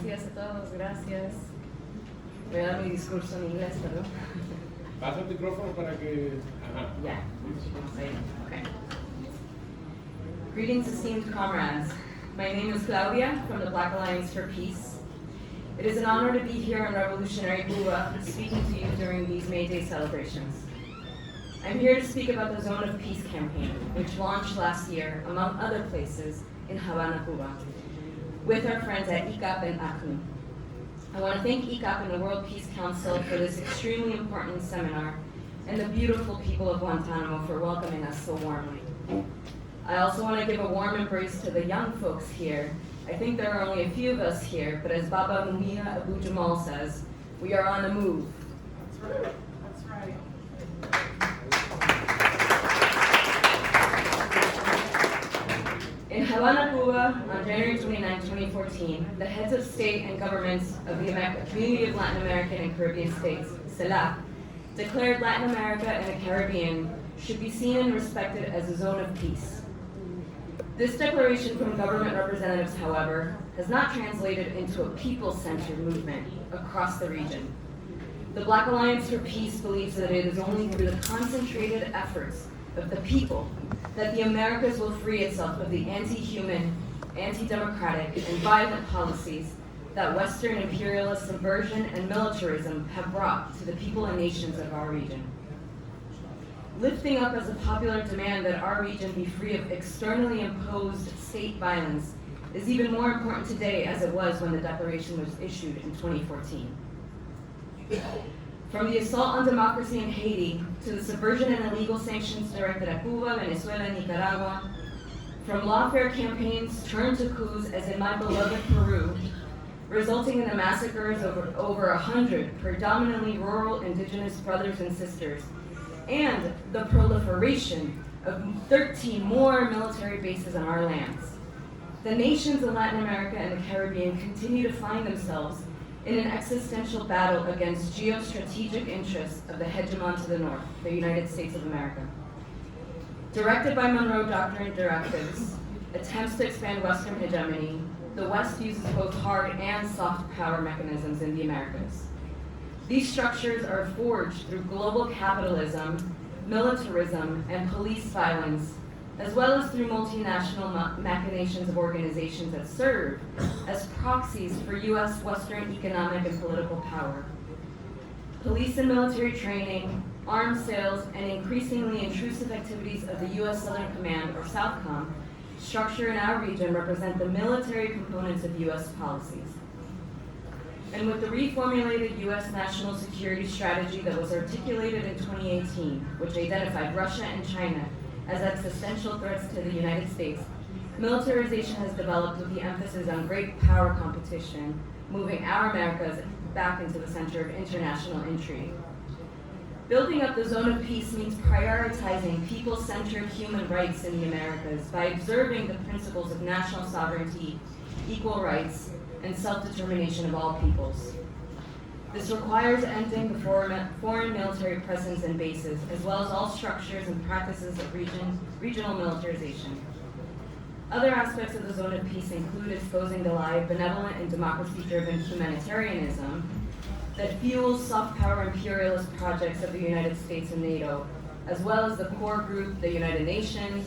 Buenos días a todos, gracias. Voy a dar mi discurso en inglés, perdón. Pasa el micrófono para que... Ajá. Yeah, okay. Greetings, esteemed comrades. My name is Claudia from the Black Alliance for Peace. It is an honor to be here in revolutionary Cuba, speaking to you during these May Day celebrations. I'm here to speak about the Zone of Peace campaign, which launched last year, among other places, in Havana, Cuba, with our friends at ICAP and ACNU. I want to thank ICAP and the World Peace Council for this extremely important seminar, and the beautiful people of Guantanamo for welcoming us so warmly. I also want to give a warm embrace to the young folks here. I think there are only a few of us here, but as Baba Mumia Abu Jamal says, we are on the move. That's right. That's right. In Havana, Cuba, on January 29, 2014, the heads of state and governments of the Community of Latin American and Caribbean States, CELAC, declared Latin America and the Caribbean should be seen and respected as a zone of peace. This declaration from government representatives, however, has not translated into a people-centered movement across the region. The Black Alliance for Peace believes that it is only through the concentrated efforts of the people that the Americas will free itself of the anti-human, anti-democratic, and violent policies that Western imperialist subversion and militarism have brought to the people and nations of our region. Lifting up as a popular demand that our region be free of externally imposed state violence is even more important today as it was when the declaration was issued in 2014. From the assault on democracy in Haiti to the subversion and illegal sanctions directed at Cuba, Venezuela, and Nicaragua, from lawfare campaigns turned to coups as in my beloved Peru, resulting in the massacres of over 100 predominantly rural indigenous brothers and sisters, and the proliferation of 13 more military bases on our lands. The nations of Latin America and the Caribbean continue to find themselves in an existential battle against geostrategic interests of the hegemon to the north, the United States of America. Directed by Monroe Doctrine directives, attempts to expand Western hegemony, the West uses both hard and soft power mechanisms in the Americas. These structures are forged through global capitalism, militarism, and police violence, as well as through multinational machinations of organizations that serve as proxies for U.S. Western economic and political power. Police and military training, arms sales, and increasingly intrusive activities of the U.S. Southern Command, or SOUTHCOM, structure in our region represent the military components of U.S. policies. And with the reformulated U.S. national security strategy that was articulated in 2018, which identified Russia and China as existential threats to the United States, militarization has developed with the emphasis on great power competition, moving our Americas back into the center of international intrigue. Building up the zone of peace means prioritizing people-centered human rights in the Americas by observing the principles of national sovereignty, equal rights, and self-determination of all peoples. This requires ending the foreign military presence and bases, as well as all structures and practices of regional militarization. Other aspects of the zone of peace include exposing the lie of benevolent and democracy-driven humanitarianism that fuels soft power imperialist projects of the United States and NATO, as well as the core group, the United Nations,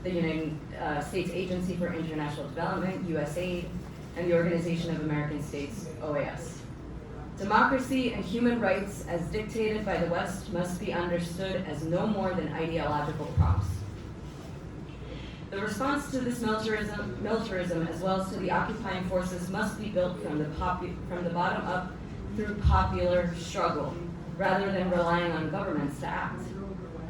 the United States Agency for International Development, USAID, and the Organization of American States, OAS. Democracy and human rights, as dictated by the West, must be understood as no more than ideological props. The response to this militarism, as well as to the occupying forces, must be built from the bottom up through popular struggle, rather than relying on governments to act.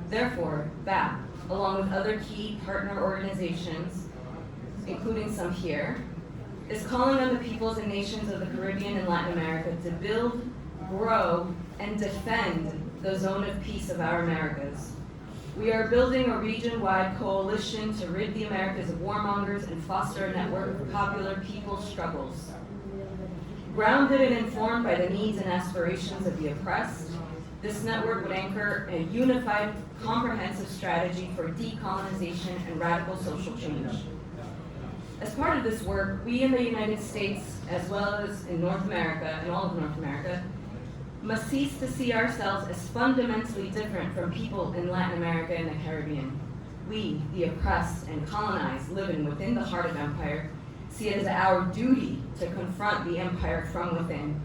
Therefore, BAP, along with other key partner organizations, including some here, is calling on the peoples and nations of the Caribbean and Latin America to build, grow, and defend the zone of peace of our Americas. We are building a region-wide coalition to rid the Americas of warmongers and foster a network of popular people's struggles. Grounded and informed by the needs and aspirations of the oppressed, this network would anchor a unified, comprehensive strategy for decolonization and radical social change. As part of this work, we in the United States, as well as in North America, and all of North America, must cease to see ourselves as fundamentally different from people in Latin America and the Caribbean. We, the oppressed and colonized, living within the heart of empire, see it as our duty to confront the empire from within.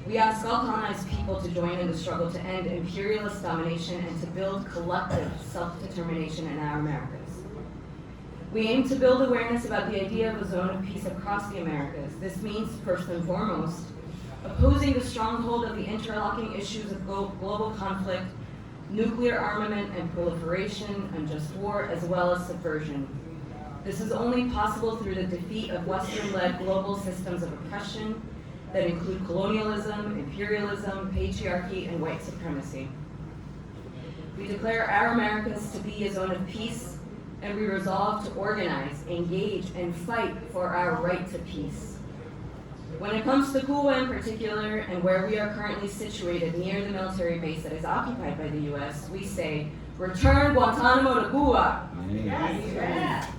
We ask all colonized people to join in the struggle to end imperialist domination and to build collective self-determination in our Americas. We aim to build awareness about the idea of a zone of peace across the Americas. This means, first and foremost, opposing the stronghold of the interlocking issues of global conflict, nuclear armament and proliferation, unjust war, as well as subversion. This is only possible through the defeat of Western-led global systems of oppression that include colonialism, imperialism, patriarchy, and white supremacy. We declare our Americas to be a zone of peace, and we resolve to organize, engage, and fight for our right to peace. When it comes to Cuba in particular, and where we are currently situated near the military base that is occupied by the US, we say, return Guantanamo to Cuba. Yes.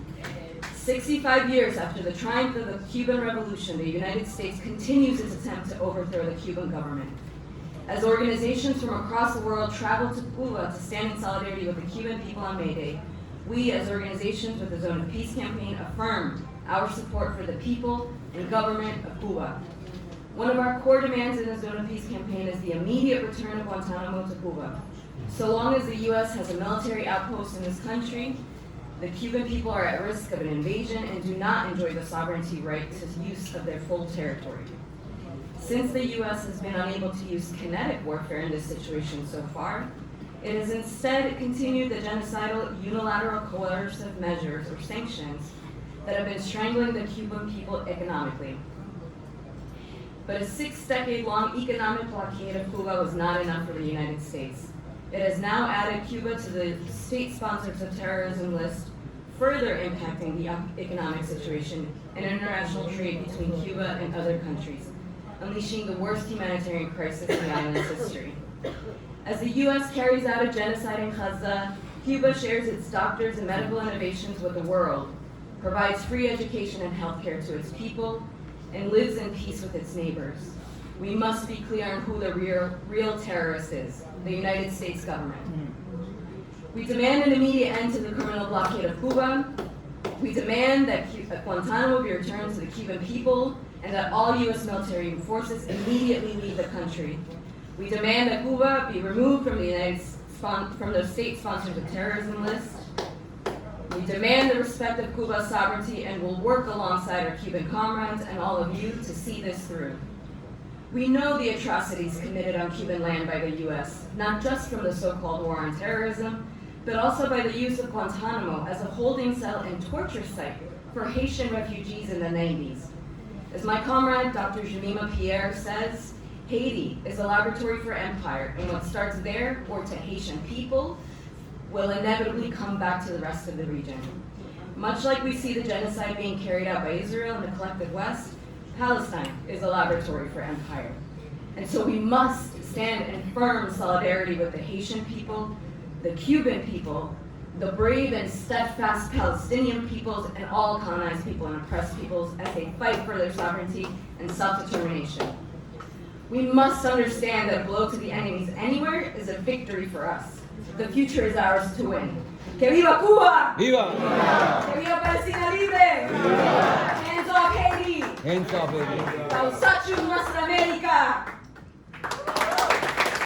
65 years after the triumph of the Cuban Revolution, the United States continues its attempt to overthrow the Cuban government. As organizations from across the world travel to Cuba to stand in solidarity with the Cuban people on May Day, we, as organizations with the Zone of Peace campaign, affirmed our support for the people and government of Cuba. One of our core demands in the Zone of Peace campaign is the immediate return of Guantanamo to Cuba. So long as the U.S. has a military outpost in this country, the Cuban people are at risk of an invasion and do not enjoy the sovereignty right to use of their full territory. Since the U.S. has been unable to use kinetic warfare in this situation so far, it has instead continued the genocidal unilateral coercive measures or sanctions that have been strangling the Cuban people economically. But a 6-decade-long economic blockade of Cuba was not enough for the United States. It has now added Cuba to the state sponsors of terrorism list, further impacting the economic situation and international trade between Cuba and other countries, unleashing the worst humanitarian crisis in the island's history. As the U.S. carries out a genocide in Gaza, Cuba shares its doctors and medical innovations with the world, provides free education and healthcare to its people, and lives in peace with its neighbors. We must be clear on who the real terrorist is, the United States government. We demand an immediate end to the criminal blockade of Cuba. We demand that Guantanamo be returned to the Cuban people and that all U.S. military forces immediately leave the country. We demand that Cuba be removed from the state sponsors of terrorism list. We demand the respect of Cuba's sovereignty and will work alongside our Cuban comrades and all of you to see this through. We know the atrocities committed on Cuban land by the U.S., not just from the so-called war on terrorism, but also by the use of Guantanamo as a holding cell and torture site for Haitian refugees in the 90s. As my comrade, Dr. Jemima Pierre says, Haiti is a laboratory for empire, and what starts there, or to Haitian people, will inevitably come back to the rest of the region. Much like we see the genocide being carried out by Israel and the collective West, Palestine is a laboratory for empire. And so we must stand in firm solidarity with the Haitian people, the Cuban people, the brave and steadfast Palestinian peoples, and all colonized people and oppressed peoples as they fight for their sovereignty and self-determination. We must understand that a blow to the enemies anywhere is a victory for us. The future is ours to win. Que viva Cuba! Viva! Que viva Palestina libre! Viva! Hands off Haiti! Hands up, baby. Causa